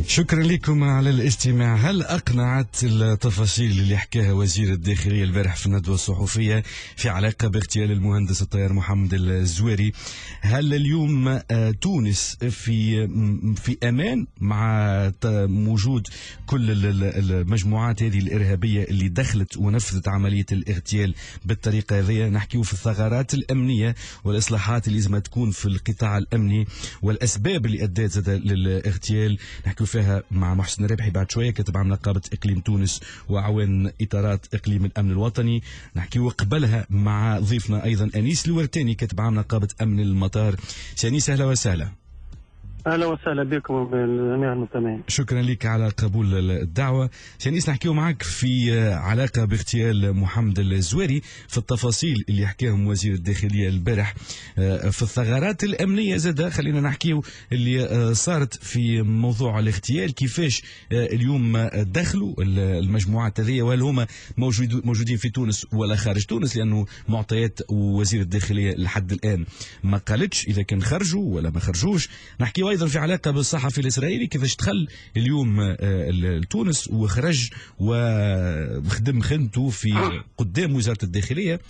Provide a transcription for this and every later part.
شكرا لكم على الاستماع. هل أقنعت التفاصيل اللي حكاها وزير الداخلية البارح في الندوة الصحفية في علاقة باغتيال المهندس الطيار محمد الزويري؟ هل اليوم تونس في أمان مع وجود كل المجموعات هذه الإرهابية اللي دخلت ونفذت عملية الاغتيال بالطريقة هذه؟ نحكيو في الثغرات الأمنية والإصلاحات اللي لازم تكون في القطاع الأمني والأسباب اللي أدت للاغتيال. نحكيو فيها مع محسن ربحي بعد شوية، كاتب عام نقابة إقليم تونس وعوان إطارات إقليم الأمن الوطني. نحكيو قبلها مع ضيفنا أيضا أنيس الورتاني، كاتب عام نقابة أمن المطار. سانيس أهلا وسهلا. اهلا وسهلا بكم وبجميع المستمعين. شكرا لك على قبول الدعوه. سانيس، نحكيو معك في علاقه باغتيال محمد الزويري، في التفاصيل اللي حكاهم وزير الداخليه البارح، في الثغرات الامنيه زاده. خلينا نحكيو اللي صارت في موضوع الاغتيال، كيفاش اليوم دخلوا المجموعات هذه، وهل هما موجودين في تونس ولا خارج تونس؟ لانه معطيات وزير الداخليه لحد الان ما قالتش اذا كان خرجوا ولا ما خرجوش. نحكيو ايضا في علاقه بالصحفي الاسرائيلي، كيفاش دخل اليوم لتونس وخرج وخدم خدمته في قدام وزاره الداخليه.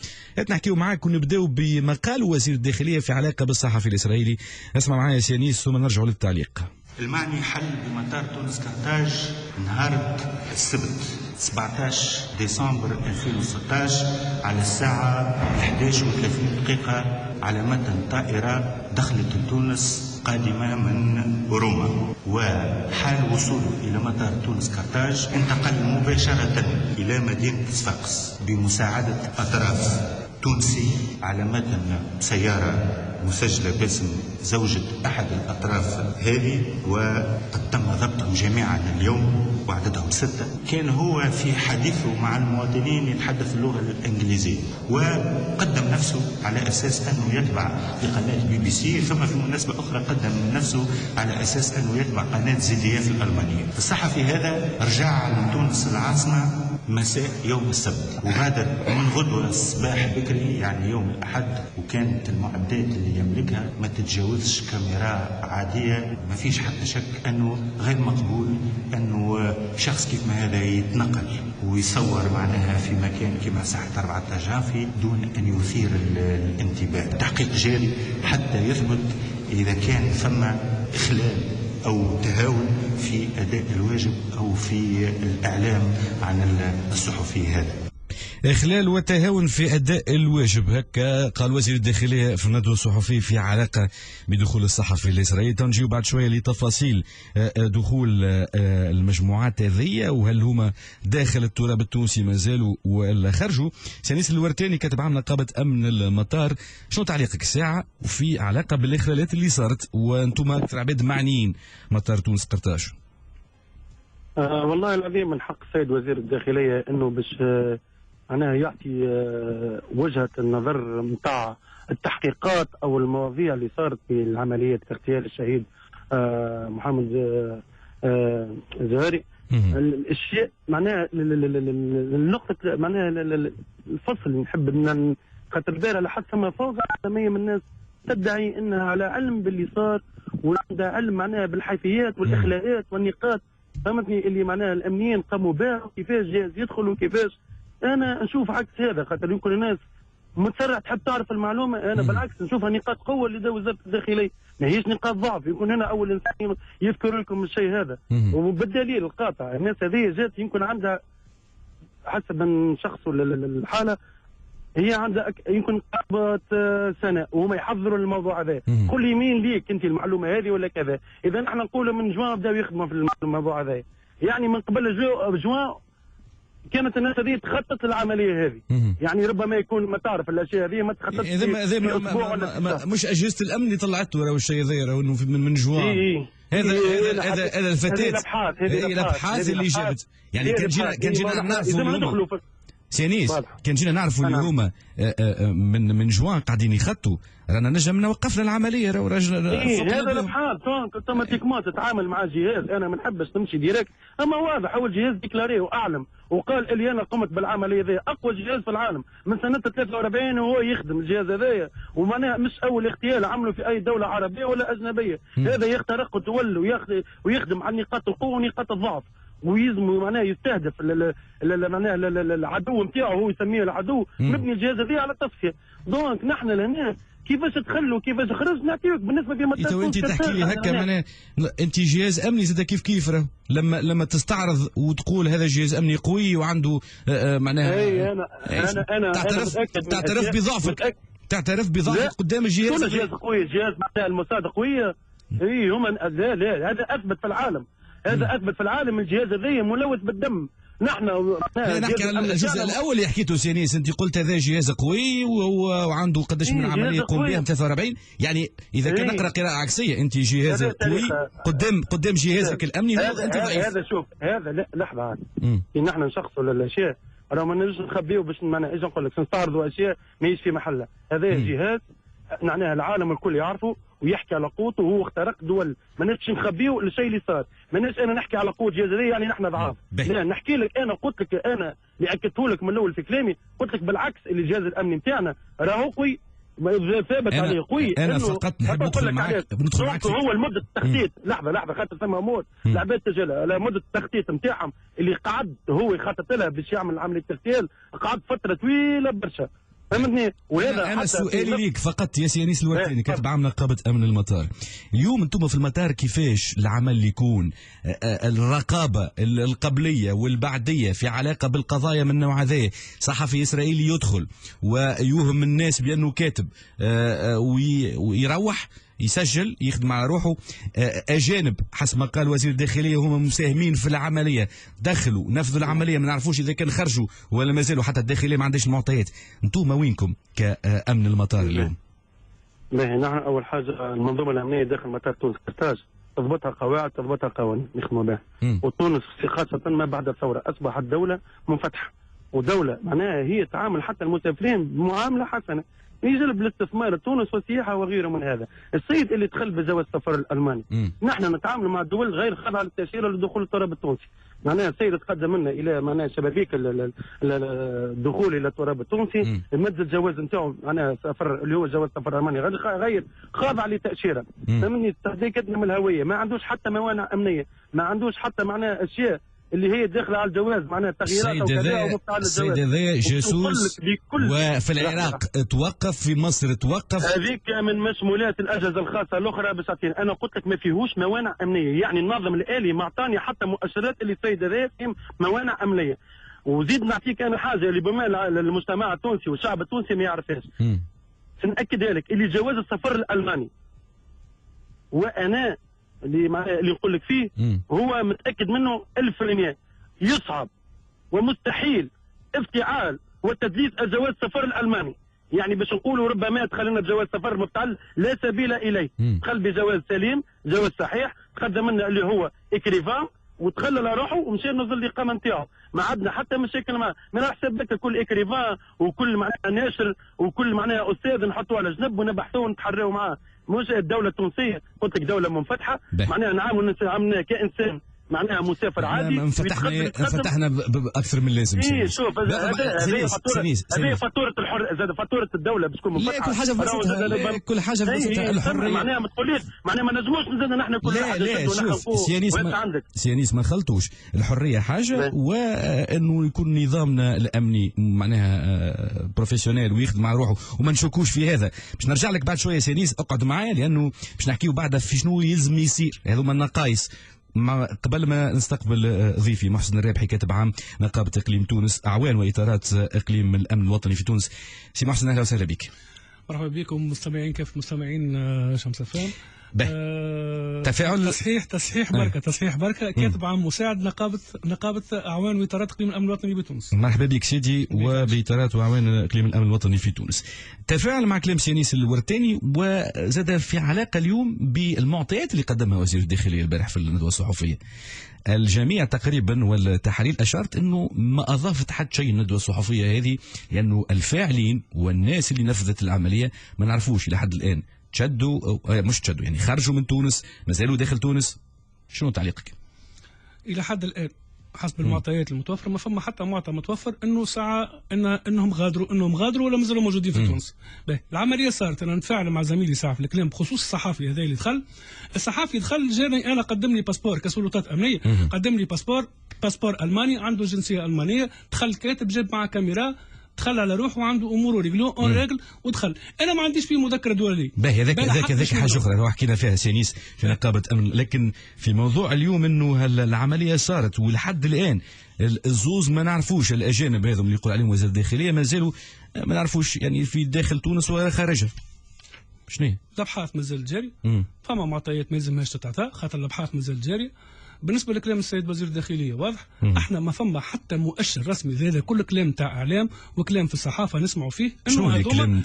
نحكيو معاك ونبداو بما قال وزير الداخليه في علاقه بالصحفي الاسرائيلي. اسمع معايا سيانيس ثم نرجعوا للتعليق. المعني حل بمطار تونس كرتاج نهار السبت 17 ديسمبر 2016 على الساعة 11:30 على متن طائرة دخلت تونس قادمة من روما، وحال وصوله إلى مطار تونس كرتاج انتقل مباشرة إلى مدينة صفاقس بمساعدة أطراف تونسي على متن سيارة مسجلة باسم زوجة أحد الأطراف هذه، وقد تم ضبطهم جميعا اليوم وعددهم 6. كان هو في حديثه مع المواطنين يتحدث اللغة الإنجليزية، وقدم نفسه على أساس أنه يتبع لقناة BBC. ثم في مناسبة أخرى قدم نفسه على أساس أنه يتبع قناة ZDF الألمانية. الصحفي هذا رجع لتونس العاصمة مساء يوم السبت، وغادر من غدوة الصباح بكري يعني يوم الأحد، وكانت المعدات اللي يملكها ما تتجاوزش كاميرا عادية. ما فيش حتى شك أنه غير مقبول أنه شخص كيف ما هذا يتنقل ويصور معناها في مكان كما ساحة 4 جانفي دون أن يثير الانتباه. التحقيق جاري حتى يثبت إذا كان ثم إخلال أو تهاون في أداء الواجب أو في الإعلام عن الصحفي هذا. إخلال وتهاون في أداء الواجب، هكا قال وزير الداخلية في الندوة الصحفية في علاقة بدخول الصحفي الإسرائيلي. تنجيو بعد شوية لتفاصيل دخول المجموعات هذه، وهل هما داخل التراب التونسي ما زالوا ولا خرجوا. سانيس الورتاني كاتب عام نقابة أمن المطار، شنو تعليقك الساعة وفي علاقة بالإخلالات اللي صارت وأنتم أكثر عباد معنيين مطار تونس قرطاج؟ والله العظيم من حق السيد وزير الداخلية أنه باش معناها يعطي وجهة النظر متاع التحقيقات أو المواضيع اللي صارت في العملية اغتيال الشهيد محمد الزويري. الشيء معناها النقطة معناها الفصل نحب خاطر دايرة لحد ثم فوضى عالمية من الناس تدعي أنها على علم باللي صار وعندها علم معناها بالحيثيات والإخلاءات والنقاط، فهمتني، اللي معناها الأمنيين قاموا بها وكيفاش جاهز يدخل وكيفاش. انا نشوف عكس هذا، خاطر يمكن الناس متسرع تحب تعرف المعلومه. انا بالعكس نشوفها نقاط قوه اللي وزاره الداخليه، ما هيش نقاط ضعف. يكون هنا اول انسان يذكر لكم الشيء هذا، وبالدليل القاطع الناس هذه جات يمكن عندها حسب من شخص ولا الحاله، هي عندها يمكن قرابه سنه وهما يحضروا الموضوع هذا. قل لي مين ليك انت المعلومه هذه ولا كذا؟ اذا احنا نقولوا من جوان بداوا يخدموا في الموضوع هذا، يعني من قبل جوان كانت الناس هذه تخطط العمليه هذه. يعني ربما يكون ما تعرف الاشياء هذه ما تخططش في اسبوع ولا مش اجهزه الامن اللي طلعته راهو الشيء هذا راهو انه من جوان. هذا الفتاه، هذه الابحاث اللي جابت. يعني كان جينا نعرفوا سيانيس كان جينا نعرفوا اللي هما من جوان قاعدين يخطوا رانا نجمنا وقفنا العمليه هذا البحال اوتوماتيكمون تتعامل مع جهاز. انا ما نحبش نمشي ديريكت، اما واضح هو الجهاز ديكلاري واعلم وقال اللي انا قمت بالعمليه ذي اقوى جهاز في العالم من سنه 43 وهو يخدم الجهاز هذايا، ومعناها مش اول اغتيال عملوا في اي دوله عربيه ولا اجنبيه. هذا يخترق الدول ويخدم على نقاط القوه ونقاط الضعف، ويزم معناها يستهدف معناها العدو نتاعو، هو يسميه العدو. مبني الجهاز هذا على تصفيه. دونك نحن لهنا كيفاش تخلوا كيفاش خرج نعطيوك بالنسبه لما انت تحكي لي هكا معناها انت جهاز امني زاد كيف راه لما تستعرض وتقول هذا جهاز امني قوي وعنده معناها انا تعترف بضعفك، تعترف بضعفك قدام الجهاز. شنو جهاز قوي؟ جهاز معناها الموساد قويه. اي هما لا هذا اثبت في العالم، هذا اثبت في العالم الجهاز هذا ملوث بالدم. نحن نحكي على الجزء الاول اللي حكيته سيانيس، انت قلت هذا جهاز قوي وعنده قداش من عمليه يقوم بها 43. يعني اذا كان نقرا قراءه عكسيه انت جهاز قوي قدام جهازك الامني انت ضعيف. هذا شوف هذا لا لحظه عاد نحن نشخصوا الاشياء راه ما نجمش نخبيو باش ايش نقول لك نستعرضوا اشياء ماهيش في محلها. هذا جهاز معناها العالم الكل يعرفه ويحكي على قوته وهو اخترق دول. ما نجمش نخبيو الشيء اللي صار. ما نجمش انا نحكي على قوه جزائريه يعني نحن ضعاف. لا نحكي لك انا قلت لك انا اللي اكدته لك من الاول في كلامي، قلت لك بالعكس اللي الجهاز الامني نتاعنا راهو قوي ثابت عليه قوي. انا فقط نحب ندخل معك هو المده التخطيط. لحظه خاطر ثم امور العباد تجلى على مده التخطيط نتاعهم اللي قعد هو يخطط لها باش يعمل عمليه اغتيال، قعد فتره طويله برشا. فهمتني؟ وهذا انا سؤالي ليك فقط يا سيانيس الورداني كاتب عام نقابه امن المطار. اليوم انتم في المطار كيفاش العمل يكون؟ الرقابه القبليه والبعديه في علاقه بالقضايا من نوع هذا، صحفي اسرائيلي يدخل ويوهم الناس بانه كاتب ويروح يسجل يخدم على روحه. اجانب حسب ما قال وزير الداخليه هم مساهمين في العمليه، دخلوا نفذوا العمليه، ما نعرفوش اذا كان خرجوا ولا ما زالوا، حتى الداخليه ما عندهاش المعطيات. انتم وينكم كامن المطار اليوم؟ نحن اول حاجه المنظومه الامنيه داخل مطار تونس كرتاج تضبطها قواعد تضبطها قوانين نخدموا بها. وتونس خاصه ما بعد الثوره اصبحت دوله منفتحه ودوله معناها هي تعامل حتى المسافرين بمعامله حسنه يجلب الاستثمار تونس والسياحه وغيره من هذا. السيد اللي دخل بجواز السفر الالماني نحن نتعامل مع الدول غير خاضعه للتاشيره لدخول التراب التونسي. معناها السيد تقدم لنا الى معناها شبابيك الدخول الى التراب التونسي، مد الجواز نتاعو معناها سفر اللي هو جواز سفر الماني غير خاضع لتاشيره. فهمني؟ تحديد من الهويه، ما عندوش حتى موانع امنيه، ما عندوش حتى معناها اشياء اللي هي داخله على الجواز معناها تغييرات وكذا ومفتعل الجواز. السيد هذا جاسوس وفي العراق توقف، في مصر توقف. هذيك من مشمولات الاجهزه الخاصه الاخرى بساعتين. انا قلت لك ما فيهوش موانع امنيه، يعني النظم الالي ما اعطاني حتى مؤشرات اللي السيد هذا فيهم موانع امنيه. وزيد نعطيك انا حاجه اللي بما المجتمع التونسي والشعب التونسي ما يعرفهاش. سنأكدها لك اللي جواز السفر الالماني وانا اللي نقول لك فيه هو متاكد منه 1000% يصعب ومستحيل افتعال وتدليس الجواز السفر الالماني. يعني باش نقولوا ربما دخل لنا بجواز سفر مفتعل لا سبيل اليه، دخل بجواز سليم جواز صحيح، تقدم لنا اللي هو اكريفان وتخلى على روحه ومشى نظل الاقامه نتاعو. ما عندنا حتى مشاكل معاه. من حسب لك كل اكريفان وكل معناها ناشر وكل معناها استاذ نحطوه على جنب ونبحثوه ونتحروا معاه. مش الدوله التونسيه قلت لك دوله منفتحه معناها نعامل كانسان معناها مسافر عادي. انفتحنا باكثر من لازم. ايه شوف هذه فاتوره زاد فاتوره الدوله باش تكون منفتحه. كل حاجه بسيطه كل حاجه بسيطه. الحريه معناها ما تقوليش معناها ما نجموش نزلنا نحن كل حاجه. لا شوف سيانيس ما نخلطوش الحريه حاجه وانه يكون نظامنا الامني معناها بروفيسيونيل ويخدم على روحه وما نشكوش في هذا. باش نرجع لك بعد شويه سيانيس، اقعد معايا لانه باش نحكيو بعدها في شنو يلزم يصير. هذوما النقائص. قبل ما نستقبل ضيفي محسن الرابحي كاتب عام نقابة إقليم تونس أعوان وإطارات إقليم الأمن الوطني في تونس. سي محسن أهلا وسهلا بك. مرحبا بكم مستمعين كيف مستمعين شمس فام. تفاعل تصحيح بركه تصحيح بركه كاتب عام مساعد نقابه اعوان واطارات اقليم الامن الوطني بتونس. مرحبا بك سيدي، وباطارات واعوان اقليم الامن الوطني في تونس. تفاعل مع كلام سيانيس الورتاني، وزاد في علاقه اليوم بالمعطيات اللي قدمها وزير الداخليه البارح في الندوه الصحفيه. الجميع تقريبا والتحاليل اشارت انه ما اضافت حد شيء الندوه الصحفيه هذه، لانه الفاعلين والناس اللي نفذت العمليه ما نعرفوش الى حد الان تشدوا مش تشدوا، يعني خرجوا من تونس، مازالوا داخل تونس. شنو تعليقك؟ الى حد الان حسب المعطيات المتوفره ما فما حتى معطى متوفر انه ساعه انهم غادروا ولا مازالوا موجودين في تونس. العمليه صارت انا نتفاعل مع زميلي ساعه في الكلام بخصوص الصحافي هذا اللي دخل. الصحافي دخل جاني انا، قدم لي باسبور كسلطات امنيه، قدم لي باسبور الماني، عنده جنسيه المانيه، دخل كاتب جاب معه كاميرا، دخل على روحه وعنده اموره ريغلو اون ريغل ودخل. انا ما عنديش فيه مذكره دوليه. باهي هذاك حاجه اخرى راهو حكينا فيها سيانيس في نقابه امن، لكن في موضوع اليوم انه العمليه صارت ولحد الان الزوز ما نعرفوش الاجانب هذم اللي يقول عليهم وزير الداخليه مازالوا ما نعرفوش يعني في داخل تونس ولا خارجها. شنو الابحاث مازال جاري، فما معطيات ما يلزمهاش تتعطى خاطر الابحاث مازال جاريه. بالنسبه لكلام السيد وزير الداخليه واضح، احنا ما فما حتى مؤشر رسمي، هذا كل كلام تاع اعلام وكلام في الصحافه نسمعوا فيه انه هذوما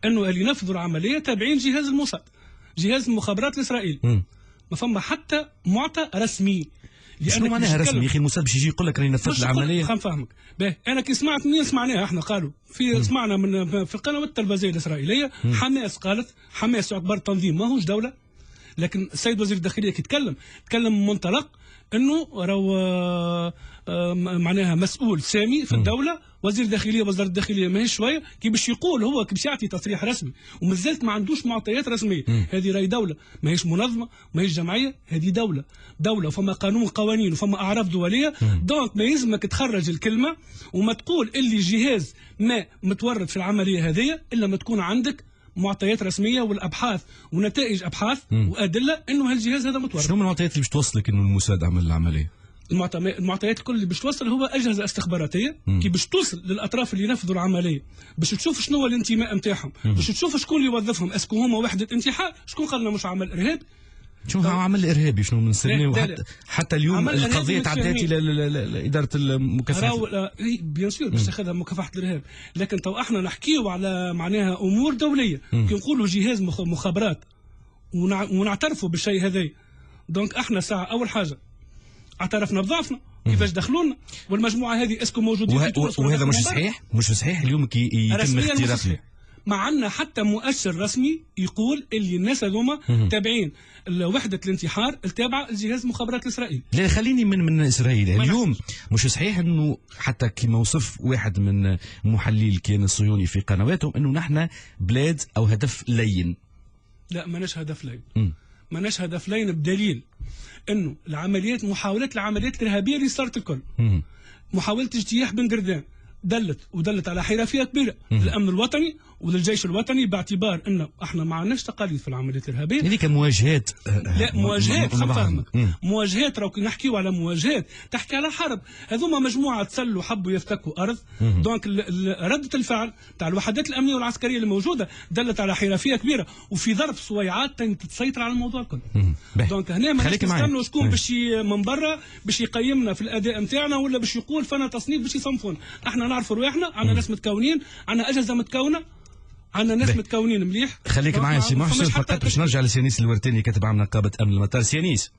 انه اللي ينفذوا العمليه تابعين جهاز الموساد، جهاز المخابرات الاسرائيلي. ما فما حتى معطى رسمي. شنو معناها رسمي يا اخي؟ الموساد باش يجي يقول لك راني نفذت العمليه. خلينا نفهمك. انا كي سمعت منين سمعناها احنا قالوا سمعنا في القنوات التلفزيونيه الاسرائيليه. حماس قالت، حماس يعتبر تنظيم ماهوش دوله، لكن السيد وزير الداخليه كي تكلم من منطلق انه راهو معناها مسؤول سامي في الدوله. وزير الداخليه وزاره الداخليه ماهيش شويه كي باش يقول هو كي باش يعطي تصريح رسمي ومازالت ما عندوش معطيات رسميه. هذه راهي دوله، ماهيش منظمه، ماهيش جمعيه، هذه دوله وفما قوانين وفما اعراف دوليه. دونك ما يلزمك تخرج الكلمه وما تقول اللي جهاز ما متورط في العمليه هذه الا ما تكون عندك معطيات رسميه والابحاث ونتائج ابحاث وادله انه هالجهاز هذا متورط. شنو من المعطيات اللي باش توصلك انه الموساد عمل العمليه؟ المعطيات الكل اللي باش توصل هو اجهزه استخباراتيه كي باش توصل للاطراف اللي ينفذوا العمليه، باش تشوف شنو هو الانتماء نتاعهم، باش تشوف شكون اللي يوظفهم، اسكو هما وحده انتحار، شكون قالنا مش عمل ارهابي. شنو هو عمل ارهابي؟ شنو من سنه حتى اليوم القضيه تعدات الى اداره المكافحه. بيان سور باش تاخذها مكافحه الارهاب، لكن تو احنا نحكيو على معناها امور دوليه. كي نقولوا جهاز مخابرات ونعترفوا بالشيء هذا، دونك احنا ساعه اول حاجه اعترفنا بضعفنا كيفاش دخلونا، والمجموعه هذه اسكو موجودين في تونس وهذا مش صحيح. مش صحيح اليوم كي يتم اختراقهم. ما عندنا حتى مؤشر رسمي يقول اللي الناس هذوما تابعين وحده الانتحار التابعه لجهاز المخابرات الاسرائيلي. لا خليني من اسرائيل اليوم. مش صحيح انه حتى كما وصف واحد من محللي الكيان الصهيوني في قنواتهم انه نحن بلاد او هدف لين. لا ماناش هدف لين. ماناش هدف لين بدليل انه محاولات العمليات الارهابيه اللي صارت الكل. محاوله اجتياح بن قردان ودلت على حرفيه كبيره للامن الوطني وللجيش الوطني، باعتبار انه احنا ما عندناش تقاليد في العمليات الارهابيه. هذيك مواجهات. لا مواجهات فهمك. مواجهات راهو نحكيو على مواجهات تحكي على حرب. هذوما مجموعه تسلوا حبوا يفتكوا ارض. دونك رده الفعل تاع الوحدات الامنيه والعسكريه اللي موجوده دلت على حرفيه كبيره وفي ظرف سويعات تسيطر على الموضوع الكل. دونك هنا ما نستنوا شكون باش من برا باش يقيمنا في الاداء نتاعنا ولا باش يقول فانا تصنيف باش يصنفون. احنا نعرفوا رواحنا، عندنا ناس متكونين، عندنا اجهزه متكونه، عندنا ناس متكونين مليح. خليك معايا سي محسن فقط باش نرجع لسيانيس الورتاني كاتب عام نقابه امن المطار. سيانيس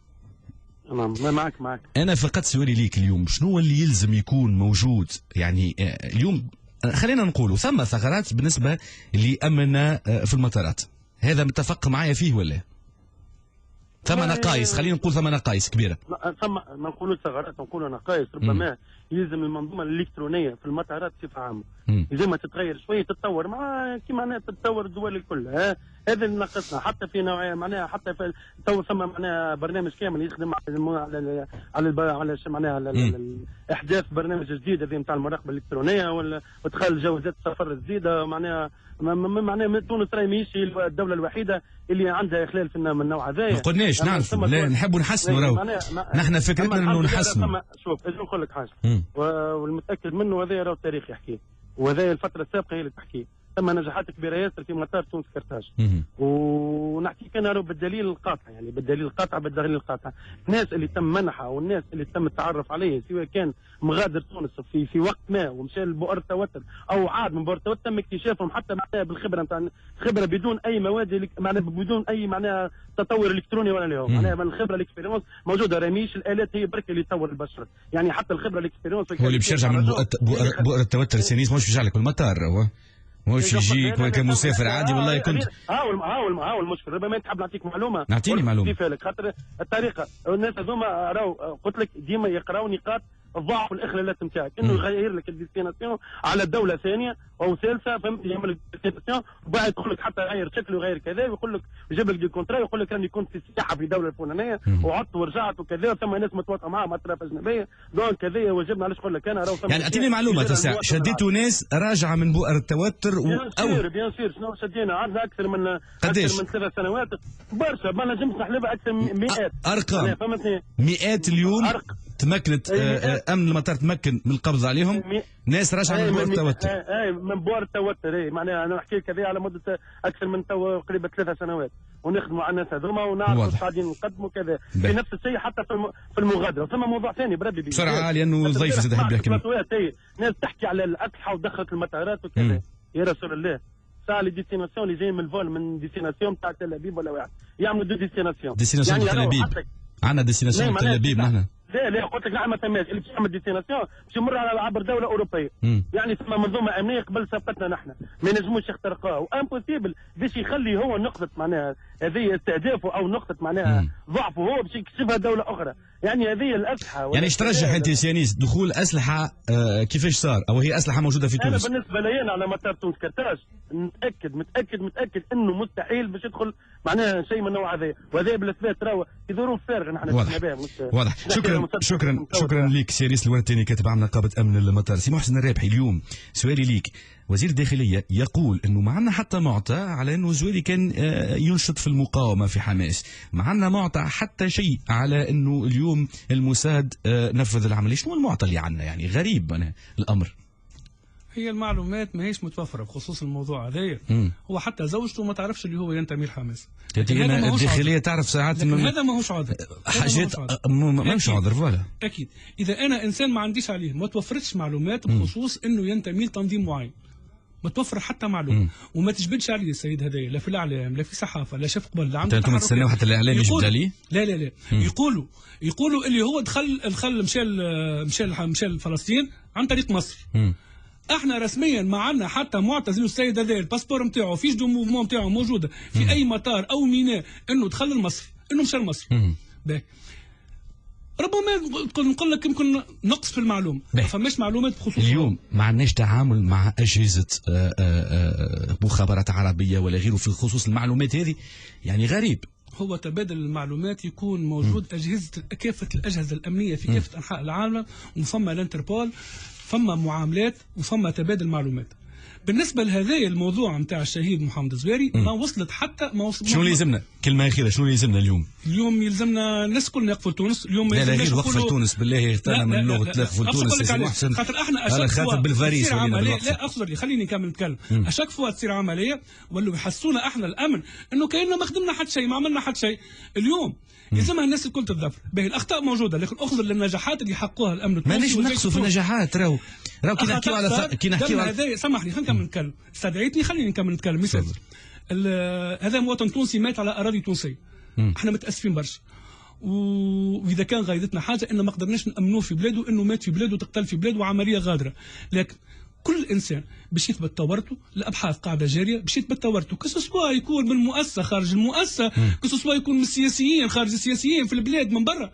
معك انا فقط سؤالي ليك اليوم، شنو اللي يلزم يكون موجود؟ يعني اليوم خلينا نقولوا ثم ثغرات بالنسبه لامننا في المطارات، هذا متفق معايا فيه ولا؟ ثم نقائص، خلينا نقول ثم نقائص كبيره. ثم ما نقولوا ثغرات، نقولوا نقائص. ربما يلزم المنظومه الالكترونيه في المطارات بصفه عامه لازم تتغير شويه، تتطور مع كيما تتطور الدول الكل. هذا اللي ناقصنا حتى في نوعيه معناها، حتى في تو ثم معناها برنامج كامل يخدم على معناها احداث برنامج جديد هذا نتاع المراقبه الالكترونيه وادخال جوازات السفر الجديده. معناها تونس راهي ماشي الدوله الوحيده اللي عندها اخلال في النوع هذا. ما قلناش نعرفوا، لا نحبوا نحسنوا. راهو نحن فكرتنا انه نحسنوا. شوف لازم نقول لك حاجه والمتاكد منه، هذا راهو التاريخ يحكي وهذا الفتره السابقه هي اللي تحكي. ثم نجاحات كبيره ياسر في مطار تونس كرتاج. ونحكيك انا بالدليل القاطع، يعني بالدليل القاطع الناس اللي تم منحها والناس اللي تم التعرف عليه، سواء كان مغادر تونس في وقت ما ومشى لبؤر التوتر او عاد من بؤر التوتر، تم اكتشافهم حتى معناها بالخبره نتاع خبره بدون اي مواد معناها بدون اي معناها تطور الكتروني ولا اليوم، معناها الخبره الاكسبيريونس موجوده، راميش الالات هي برك اللي تطور البشر، يعني حتى الخبره الاكسبيريونس هو اللي باش يرجع من بؤر التوتر سينيس، مش يرجع لك بالمطار، هو مش يجيك كمسافر عادي. والله كنت هاو المشكل. ربما تحب نعطيك معلومه، نعطيني معلومه خاطر الطريقه الناس هذوما راهو قلت لك ديما يقراوا نقاط الضعف والاخلالات نتاعك، انه يغير لك الديستيناسيون على دوله ثانيه او ثالثه، فهمت، يعمل لك الديستيناسيون وبعد يقول لك حتى غير شكله وغير كذا، ويقول لك يجيب لك دي كونترا، ويقول لك راني كنت في السياحه في دوله الفلانيه وعدت ورجعت وكذا، ثم ناس متواطئه معاهم اطراف اجنبيه دونك كذا، وجبنا علاش نقول لك انا راهو يعني اعطيني معلومه تسع شديتوا ناس راجعه من بؤر التوتر بيان سير شنو شدينا؟ عندنا اكثر من 3 سنوات برشا، ما نجمش نحلبها اكثر من 100 ارقام، مئات اليوم تمكنت امن المطار تمكن من القبض عليهم، ناس راجعه من بؤر التوتر. من بؤر التوتر، معناها انا نحكي لك هذه على مده اكثر من قريبه 3 سنوات، ونخدموا على الناس هذوما ونعرفوا قاعدين نقدموا كذا. في نفس الشيء حتى في المغادره. ثم موضوع ثاني بربي بسرعه لانه الضيف زاد يحب يحكي. ناس تحكي على الاسلحه ودخلت المطارات وكذا. يا رسول الله، ساعه لي ديستيناسيون اللي جايين من الفول من ديستيناسيون تاع تل ابيب ولا واحد يعملوا دو ديستيناسيون يعني تل ابيب. عندنا ديستيناسيون تل ابيب نحن. لا قلت لك نحن ما ثماش، اللي باش يعمل ديستيناسيون باش يمر على عبر دوله اوروبيه. يعني ثم منظومه امنيه قبل سبقتنا نحن، ما ينجموش يخترقوها، وامبوسيبل باش يخلي هو نقطه معناها هذه استهدافه او نقطه معناها ضعفه هو باش يكشفها دوله اخرى. يعني هذه الاسلحه يعني ايش ترجح انت سيانيس دخول اسلحه كيفاش صار، او هي اسلحه موجوده في تونس؟ انا بالنسبه لي على مطار تونس كرتاج متاكد انه مستحيل باش يدخل معناها شيء من النوع هذا، وهذا بالاثبات راهو في ظروف فارغه نحن واضح واضح. شكرا لك سيانيس الورتاني كاتب عام نقابه امن المطار. سي محسن الرابحي، اليوم سؤالي ليك، وزير الداخليه يقول انه ما عندنا حتى معطى على انه الزويري كان ينشط في المقاومه في حماس، ما عندنا معطى حتى شيء على انه اليوم الموساد نفذ العمليه. شنو المعطى اللي عندنا؟ يعني غريب أنا الامر. هي المعلومات ما هيش متوفره بخصوص الموضوع هذايا. هو حتى زوجته ما تعرفش اللي هو ينتمي لحماس. الداخليه تعرف ساعات انه هذا ماهوش عذر، حاجات ماهوش عذر. فوالا اكيد اذا انا انسان ما عنديش عليه ما توفرتش معلومات بخصوص انه ينتمي لتنظيم معين، ما توفر حتى معلومه وما تجبدش عليه السيد هذايا، لا في الاعلام لا في صحافه لا شاف قبل، لا عنده انتم تستناو حتى الاعلام يجبد عليه؟ لا يقولوا اللي هو دخل مشى فلسطين عن طريق مصر. احنا رسميا ما عندنا حتى معتزل السيد هذا الباسبور نتاعو فيش دو موفمون نتاعو موجوده في اي مطار او ميناء انه دخل لمصر، انه مشى لمصر. ربما نقول لك يمكن نقص في المعلومه، ما فماش معلومات بخصوص اليوم. ما عندناش تعامل مع اجهزه مخابرات عربيه ولا غيره في خصوص المعلومات هذه، يعني غريب. هو تبادل المعلومات يكون موجود كافه الاجهزه الامنيه في كافه انحاء العالم، وفما الانتربول، فما معاملات وفما تبادل معلومات. بالنسبه لهذا الموضوع نتاع الشهيد محمد الزويري ما وصلت حتى ما وصلت. شنو اللي يلزمنا؟ كلمه اخيره، شنو اللي يلزمنا اليوم؟ اليوم يلزمنا الناس كلنا يقفوا لتونس. اليوم ما يلزمناش لا وقف لتونس بالله اغتنم من لغه تلقفوا لتونس يا محسن، خاطر احنا خاطر بالفاريس لا اقصد لي خليني نكمل نتكلم. اشاك فوا تصير عمليه ولو يحسونا احنا الامن انه كاننا ما خدمنا حتى شيء، ما عملنا حتى شيء. اليوم يلزمها الناس الكل تتذكر باهي الاخطاء موجوده، لكن اخذ للنجاحات اللي حققوها الامن التونسي. ماناش نقصوا في النجاحات، راهو كي نحكيو على سامحني خلينا نكمل نتكلم. استدعيتني خليني نكمل نتكلم. مثال هذا مواطن تونسي مات على اراضي تونسيه. احنا متاسفين برشا، واذا كان غايدتنا حاجه ان ما قدرناش نامنوه في بلاده، انه مات في بلاده تقتل في بلاده وعمليه غادره. لكن كل انسان باش يثبت تورطه، الابحاث قاعده جاريه باش يثبت تورطه، كسوا يكون من المؤسسه خارج المؤسسه، كسوا يكون من السياسيين خارج السياسيين في البلاد من برا،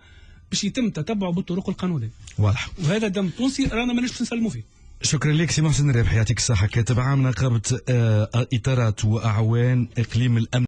باش يتم تتبعه بالطرق القانونيه. واضح. وهذا دم تونسي رانا ماناش نسلموا فيه. شكرا لك سي محسن الرابحي، يعطيك الصحه، كاتب عام نقابه اطارات واعوان اقليم الامن.